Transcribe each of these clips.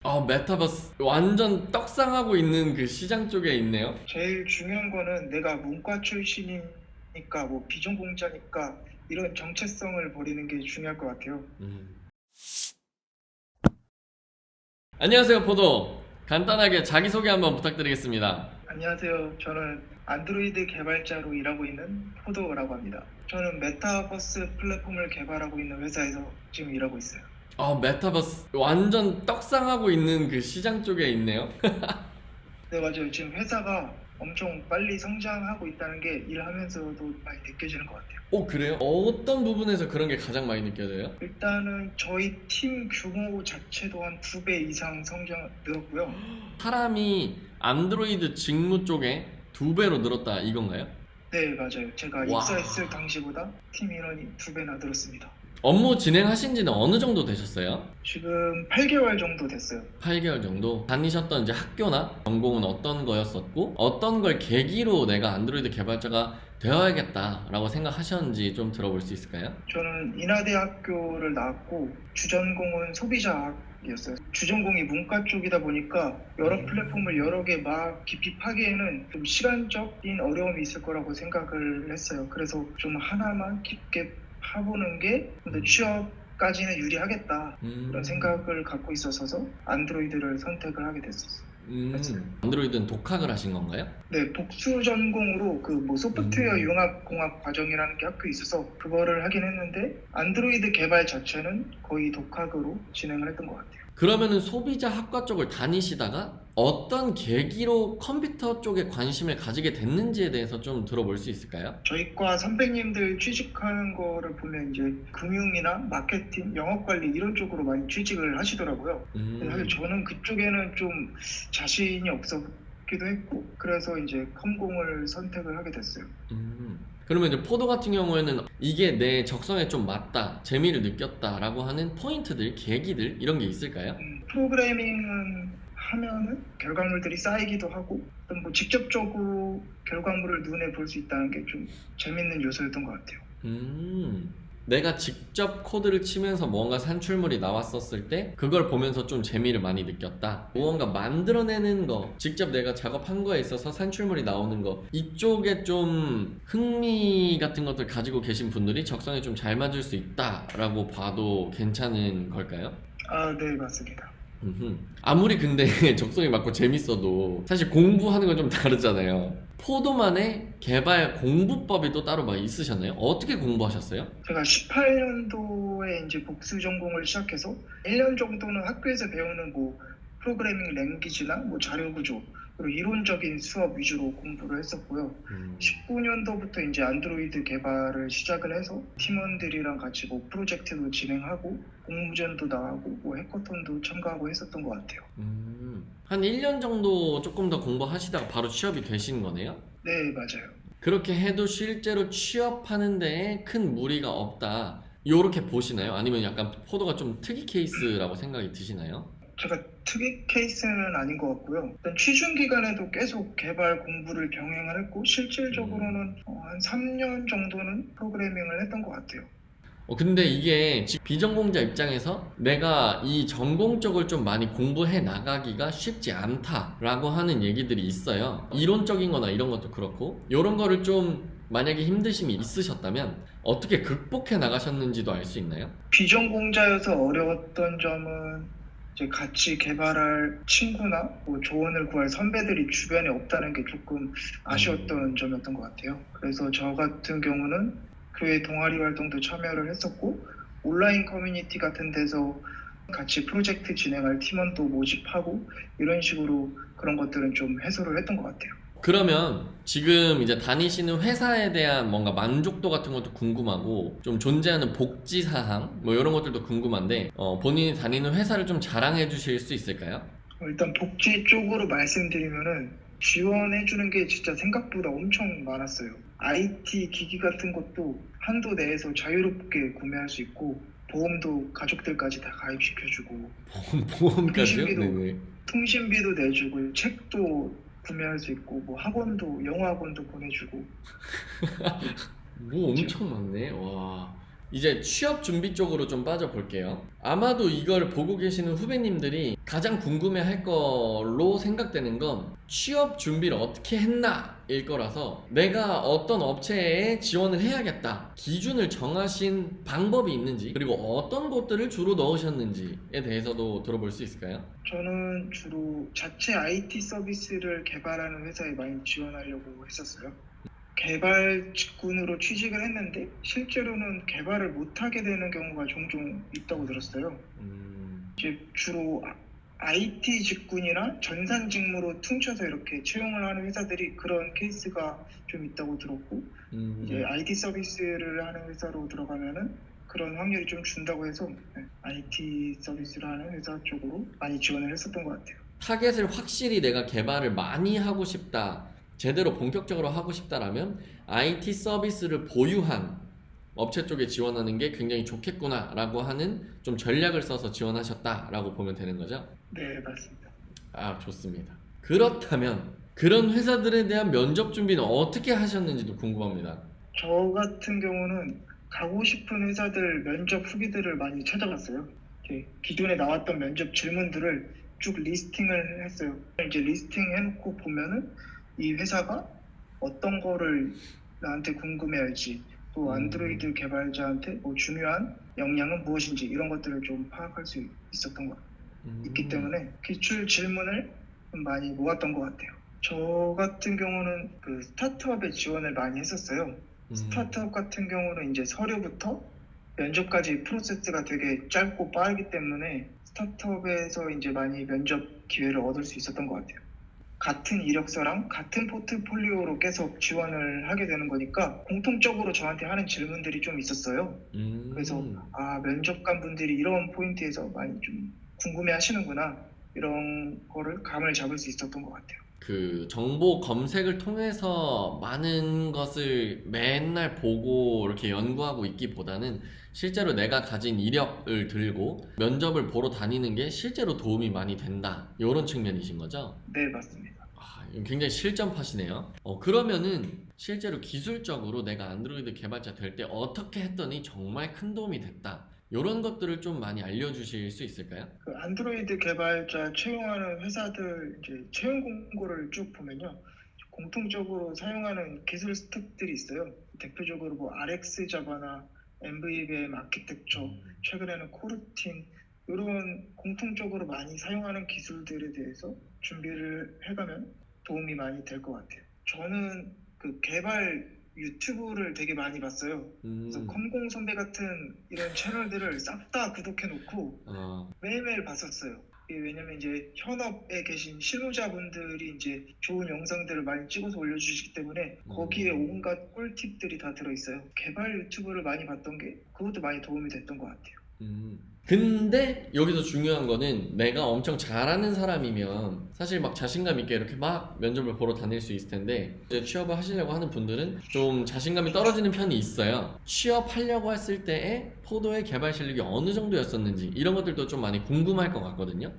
메타버스 완전 떡상하고 있는 그 시장 쪽에 있네요. 제일 중요한 거는 내가 문과 출신이니까 뭐 비전공자니까 이런 정체성을 버리는 게 중요할 것 같아요. 안녕하세요, 포도. 간단하게 자기소개 한번 부탁드리겠습니다. 안녕하세요. 저는 안드로이드 개발자로 일하고 있는 포도라고 합니다. 저는 메타버스 플랫폼을 개발하고 있는 회사에서 지금 일하고 있어요. 메타버스 완전 떡상하고 있는 그 시장 쪽에 있네요. 네, 맞아요. 지금 회사가 엄청 빨리 성장하고 있다는 게 일하면서도 많이 느껴지는 것 같아요. 그래요? 어떤 부분에서 그런 게 가장 많이 느껴져요? 일단은 저희 팀 규모 자체도 한 2배 이상 성장 늘었고요. 사람이 안드로이드 직무 쪽에 2배로 늘었다 이건가요? 네, 맞아요. 제가 와. 입사했을 당시보다 팀 인원이 2배나 늘었습니다. 업무 진행하신 지는 어느 정도 되셨어요? 지금 8개월 정도 됐어요. 8개월 정도 다니셨던 이제 학교나 전공은 어떤 거였었고 어떤 걸 계기로 내가 안드로이드 개발자가 되어야겠다라고 생각하셨는지 좀 들어볼 수 있을까요? 저는 인하대학교를 나왔고 주전공은 소비자학이었어요. 주전공이 문과 쪽이다 보니까 여러 플랫폼을 여러 개 막 깊이 파기에는 좀 시간적인 어려움이 있을 거라고 생각을 했어요. 그래서 좀 하나만 깊게 파보는 게 근데 취업까지는 유리하겠다 이런 생각을 갖고 있어서 안드로이드를 선택을 하게 됐었어요. 안드로이드는 독학을 하신 건가요? 네, 복수 전공으로 그 뭐 소프트웨어 융합 공학 과정이라는 게 학교에 있어서 그거를 하긴 했는데 안드로이드 개발 자체는 거의 독학으로 진행을 했던 것 같아요. 그러면은 소비자 학과 쪽을 다니시다가 어떤 계기로 컴퓨터 쪽에 관심을 가지게 됐는지에 대해서 좀 들어볼 수 있을까요? 저희 과 선배님들 취직하는 거를 보면 이제 금융이나 마케팅, 영업관리 이런 쪽으로 많이 취직을 하시더라고요. 근데 사실 저는 그쪽에는 좀 자신이 없었기도 했고 그래서 이제 컴공을 선택을 하게 됐어요. 그러면 이제 포도 같은 경우에는 이게 내 적성에 좀 맞다, 재미를 느꼈다라고 하는 포인트들, 계기들 이런 게 있을까요? 프로그래밍은 하면은 결과물들이 쌓이기도 하고 어떤 뭐 직접적으로 결과물을 눈에 볼 수 있다는 게 좀 재밌는 요소였던 것 같아요. 내가 직접 코드를 치면서 뭔가 산출물이 나왔었을 때 그걸 보면서 좀 재미를 많이 느꼈다. 무언가 만들어내는 거, 직접 내가 작업한 거에 있어서 산출물이 나오는 거, 이쪽에 좀 흥미 같은 것들 가지고 계신 분들이 적성에 좀 잘 맞을 수 있다라고 봐도 괜찮은 걸까요? 아, 네, 맞습니다. 아무리 근데 적성이 맞고 재밌어도 사실 공부하는 건 좀 다르잖아요. 포도만의 개발 공부법이 또 따로 막 있으셨나요? 어떻게 공부하셨어요? 제가 18년도에 이제 복수 전공을 시작해서 1년 정도는 학교에서 배우는 뭐 프로그래밍 랭귀지나 뭐 자료 구조 그리고 이론적인 수업 위주로 공부를 했었고요. 19년도부터 이제 안드로이드 개발을 시작을 해서 팀원들이랑 같이 뭐 프로젝트도 진행하고 공모전도 나가고 뭐 해커톤도 참가하고 했었던 것 같아요. 한 1년 정도 조금 더 공부하시다가 바로 취업이 되신 거네요? 네, 맞아요. 그렇게 해도 실제로 취업하는 데에 큰 무리가 없다. 요렇게 보시나요? 아니면 약간 포도가 좀 특이 케이스라고 생각이 드시나요? 제가 특이 케이스는 아닌 것 같고요. 일단 취준 기간에도 계속 개발 공부를 병행을 했고 실질적으로는 한 3년 정도는 프로그래밍을 했던 것 같아요. 근데 이게 비전공자 입장에서 내가 이 전공 쪽을 좀 많이 공부해 나가기가 쉽지 않다라고 하는 얘기들이 있어요. 이론적인 거나 이런 것도 그렇고, 이런 거를 좀 만약에 힘드심이 있으셨다면 어떻게 극복해 나가셨는지도 알 수 있나요? 비전공자여서 어려웠던 점은 이제 같이 개발할 친구나 뭐 조언을 구할 선배들이 주변에 없다는 게 조금 아쉬웠던 점이었던 것 같아요. 그래서 저 같은 경우는 교회 동아리 활동도 참여를 했었고 온라인 커뮤니티 같은 데서 같이 프로젝트 진행할 팀원도 모집하고 이런 식으로 그런 것들은 좀 해소를 했던 것 같아요. 그러면 지금 이제 다니시는 회사에 대한 뭔가 만족도 같은 것도 궁금하고 좀 존재하는 복지 사항 뭐 이런 것들도 궁금한데 본인이 다니는 회사를 좀 자랑해 주실 수 있을까요? 일단 복지 쪽으로 말씀드리면은 지원해주는 게 진짜 생각보다 엄청 많았어요. IT 기기 같은 것도 한도 내에서 자유롭게 구매할 수 있고 보험도 가족들까지 다 가입시켜주고 보험까지요? 통신비도 네네. 통신비도 내주고 책도 구매할 수 있고 뭐 학원도 영어 학원도 보내주고 뭐 엄청 많네. 와. 이제 취업 준비 쪽으로 좀 빠져볼게요. 아마도 이걸 보고 계시는 후배님들이 가장 궁금해 할 걸로 생각되는 건 취업 준비를 어떻게 했나 일 거라서 내가 어떤 업체에 지원을 해야겠다 기준을 정하신 방법이 있는지 그리고 어떤 곳들을 주로 넣으셨는지에 대해서도 들어볼 수 있을까요? 저는 주로 자체 IT 서비스를 개발하는 회사에 많이 지원하려고 했었어요. 개발 직군으로 취직을 했는데 실제로는 개발을 못하게 되는 경우가 종종 있다고 들었어요. 이제 주로 IT 직군이나 전산 직무로 퉁쳐서 이렇게 채용을 하는 회사들이 그런 케이스가 좀 있다고 들었고, 이제 IT 서비스를 하는 회사로 들어가면은 그런 확률이 좀 준다고 해서 IT 서비스를 하는 회사 쪽으로 많이 지원을 했었던 것 같아요. 타겟을 확실히 내가 개발을 많이 하고 싶다, 제대로 본격적으로 하고 싶다라면 IT 서비스를 보유한 업체 쪽에 지원하는 게 굉장히 좋겠구나 라고 하는 좀 전략을 써서 지원하셨다라고 보면 되는 거죠? 네, 맞습니다. 아, 좋습니다. 그렇다면 그런 회사들에 대한 면접 준비는 어떻게 하셨는지도 궁금합니다. 저 같은 경우는 가고 싶은 회사들 면접 후기들을 많이 찾아봤어요. 이제 기존에 나왔던 면접 질문들을 쭉 리스팅을 했어요. 이제 리스팅 해놓고 보면은 이 회사가 어떤 거를 나한테 궁금해할지, 또 안드로이드 개발자한테 뭐 중요한 역량은 무엇인지 이런 것들을 좀 파악할 수 있었던 것 있기 때문에 기출 질문을 좀 많이 모았던 것 같아요. 저 같은 경우는 그 스타트업에 지원을 많이 했었어요. 스타트업 같은 경우는 이제 서류부터 면접까지 프로세스가 되게 짧고 빠르기 때문에 스타트업에서 이제 많이 면접 기회를 얻을 수 있었던 것 같아요. 같은 이력서랑 같은 포트폴리오로 계속 지원을 하게 되는 거니까 공통적으로 저한테 하는 질문들이 좀 있었어요. 그래서 면접관 분들이 이런 포인트에서 많이 좀 궁금해 하시는구나, 이런 거를 감을 잡을 수 있었던 것 같아요. 그 정보 검색을 통해서 많은 것을 맨날 보고 이렇게 연구하고 있기보다는 실제로 내가 가진 이력을 들고 면접을 보러 다니는 게 실제로 도움이 많이 된다, 이런 측면이신 거죠? 네, 맞습니다. 굉장히 실전파시네요. 그러면은 실제로 기술적으로 내가 안드로이드 개발자 될 때 어떻게 했더니 정말 큰 도움이 됐다, 이런 것들을 좀 많이 알려주실 수 있을까요? 그 안드로이드 개발자 채용하는 회사들 이제 채용 공고를 쭉 보면요, 공통적으로 사용하는 기술 스택들이 있어요. 대표적으로 뭐 RX 자바나 MVVM 아키텍처, 최근에는 코르틴, 이런 공통적으로 많이 사용하는 기술들에 대해서 준비를 해가면 도움이 많이 될 것 같아요. 저는 그 개발 유튜브를 되게 많이 봤어요. 그래서 컴공 선배 같은 이런 채널들을 싹 다 구독해놓고 매일매일 봤었어요. 이게 왜냐면 이제 현업에 계신 실무자분들이 이제 좋은 영상들을 많이 찍어서 올려주시기 때문에 거기에 온갖 꿀팁들이 다 들어있어요. 개발 유튜브를 많이 봤던 게 그것도 많이 도움이 됐던 것 같아요. 근데 여기서 중요한 거는 내가 엄청 잘하는 사람이면 사실 막 자신감 있게 이렇게 막 면접을 보러 다닐 수 있을 텐데 이제 취업을 하시려고 하는 분들은 좀 자신감이 떨어지는 편이 있어요. 취업하려고 했을 때의 포도의 개발 실력이 어느 정도였었는지 이런 것들도 좀 많이 궁금할 것 같거든요.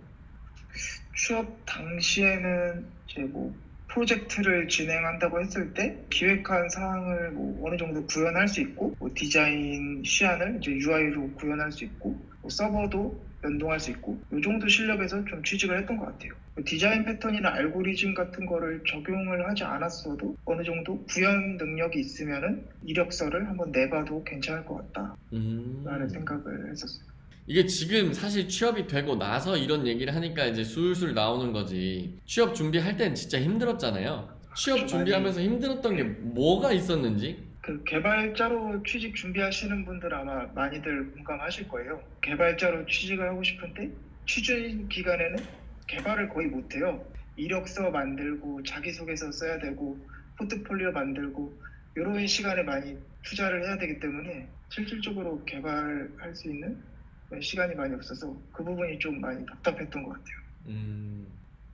취업 당시에는 이제 뭐 프로젝트를 진행한다고 했을 때 기획한 사항을 뭐 어느 정도 구현할 수 있고, 뭐 디자인 시안을 이제 UI로 구현할 수 있고, 뭐 서버도 연동할 수 있고, 이 정도 실력에서 좀 취직을 했던 것 같아요. 디자인 패턴이나 알고리즘 같은 거를 적용을 하지 않았어도 어느 정도 구현 능력이 있으면은 이력서를 한번 내봐도 괜찮을 것 같다라는 생각을 했었어요. 이게 지금 사실 취업이 되고 나서 이런 얘기를 하니까 이제 술술 나오는 거지, 취업 준비할 땐 진짜 힘들었잖아요. 취업 준비하면서 힘들었던 게 뭐가 있었는지? 그 개발자로 취직 준비하시는 분들 아마 많이들 공감하실 거예요. 개발자로 취직을 하고 싶은데 취준 기간에는 개발을 거의 못해요. 이력서 만들고 자기소개서 써야 되고 포트폴리오 만들고 이런 시간에 많이 투자를 해야 되기 때문에 실질적으로 개발할 수 있는 시간이 많이 없어서 그 부분이 좀 많이 답답했던 것 같아요.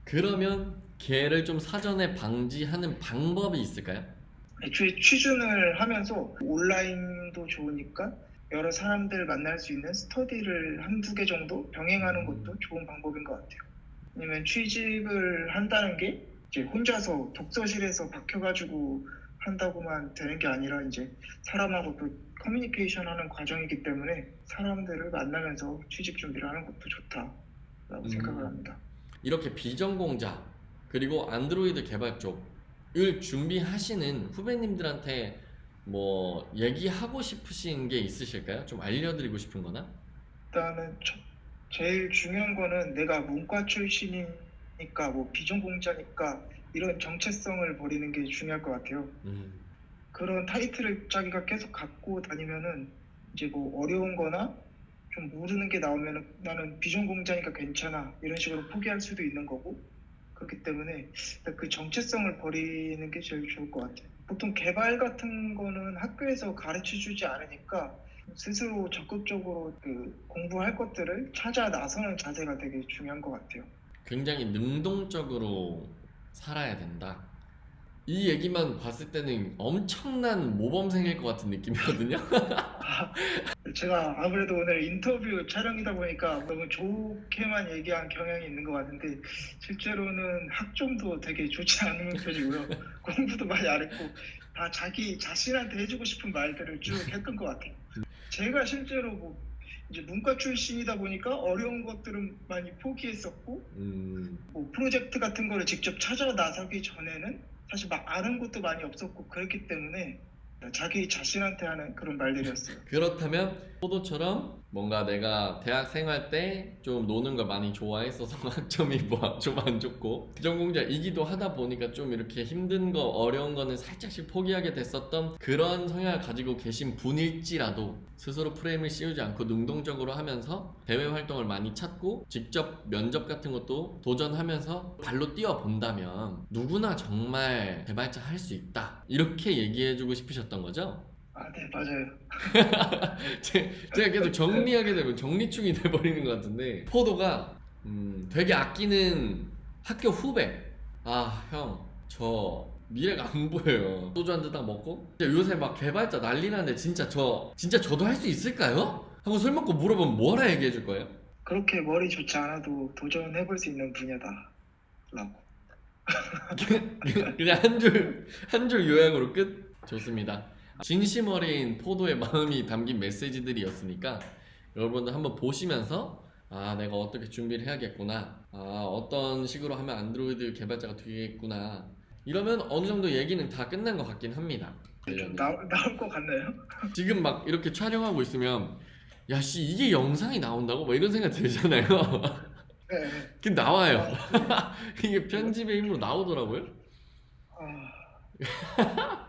그러면 걔를 좀 사전에 방지하는 방법이 있을까요? 애초에 취준을 하면서 온라인도 좋으니까 여러 사람들 만날 수 있는 스터디를 한두 개 정도 병행하는 것도 좋은 방법인 것 같아요. 왜냐면 취직을 한다는 게 이제 혼자서 독서실에서 박혀가지고 한다고만 되는 게 아니라 이제 사람하고 또 커뮤니케이션 하는 과정이기 때문에 사람들을 만나면서 취직 준비를 하는 것도 좋다라고 생각을 합니다. 이렇게 비전공자 그리고 안드로이드 개발 쪽을 준비하시는 후배님들한테 뭐 얘기하고 싶으신 게 있으실까요? 좀 알려드리고 싶은 거나? 일단은 제일 중요한 거는 내가 문과 출신이니까 뭐 비전공자니까 이런 정체성을 버리는 게 중요할 것 같아요. 그런 타이틀을 자기가 계속 갖고 다니면은 이제 뭐 어려운 거나 좀 모르는 게 나오면은 나는 비전공자니까 괜찮아 이런 식으로 포기할 수도 있는 거고, 그렇기 때문에 그 정체성을 버리는 게 제일 좋을 것 같아요. 보통 개발 같은 거는 학교에서 가르쳐 주지 않으니까 스스로 적극적으로 그 공부할 것들을 찾아 나서는 자세가 되게 중요한 것 같아요. 굉장히 능동적으로 살아야 된다. 이 얘기만 봤을 때는 엄청난 모범생일 것 같은 느낌이거든요. 제가 아무래도 오늘 인터뷰 촬영이다 보니까 너무 좋게만 얘기한 경향이 있는 것 같은데 실제로는 학점도 되게 좋지 않은 편이고요. 공부도 많이 안 했고 다 자기 자신한테 해주고 싶은 말들을 쭉 했던 것 같아요. 제가 실제로 뭐 이제 문과 출신이다 보니까 어려운 것들은 많이 포기했었고 뭐 프로젝트 같은 거를 직접 찾아 나서기 전에는 사실 막 아는 것도 많이 없었고 그랬기 때문에 자기 자신한테 하는 그런 말들이었어요. 그렇다면 포도처럼 뭔가 내가 대학 생활 때 좀 노는 걸 많이 좋아했어서 학점이 뭐 좀 안 좋고 비전공자이기도 하다 보니까 좀 이렇게 힘든 거 어려운 거는 살짝씩 포기하게 됐었던 그런 성향을 가지고 계신 분일지라도 스스로 프레임을 씌우지 않고 능동적으로 하면서 대외 활동을 많이 찾고 직접 면접 같은 것도 도전하면서 발로 뛰어본다면 누구나 정말 개발자 할 수 있다 이렇게 얘기해주고 싶으셨던 거죠? 아, 네, 맞아요. 제가 계속 정리하게 되면 정리충이 돼버리는 것 같은데 포도가 되게 아끼는 학교 후배. 아, 형, 저 미래가 안 보여요. 소주 한 잔 딱 먹고 요새 막 개발자 난리 나는데 진짜 저도 할 수 있을까요? 하고 술 먹고 물어보면 뭐라 얘기해 줄 거예요? 그렇게 머리 좋지 않아도 도전해볼 수 있는 분야다 라고. 그냥 한 줄 요약으로 끝. 좋습니다. 진심 어린 포도의 마음이 담긴 메시지들이었으니까 여러분들 한번 보시면서 아, 내가 어떻게 준비를 해야겠구나, 아, 어떤 식으로 하면 안드로이드 개발자가 되겠구나, 이러면 어느 정도 얘기는 다 끝난 것 같긴 합니다. 좀 나올 것 같나요? 지금 막 이렇게 촬영하고 있으면 야씨 이게 영상이 나온다고? 막 이런 생각 들잖아요. 네. 근데 나와요. 이게 편집의 힘으로 나오더라고요. 아,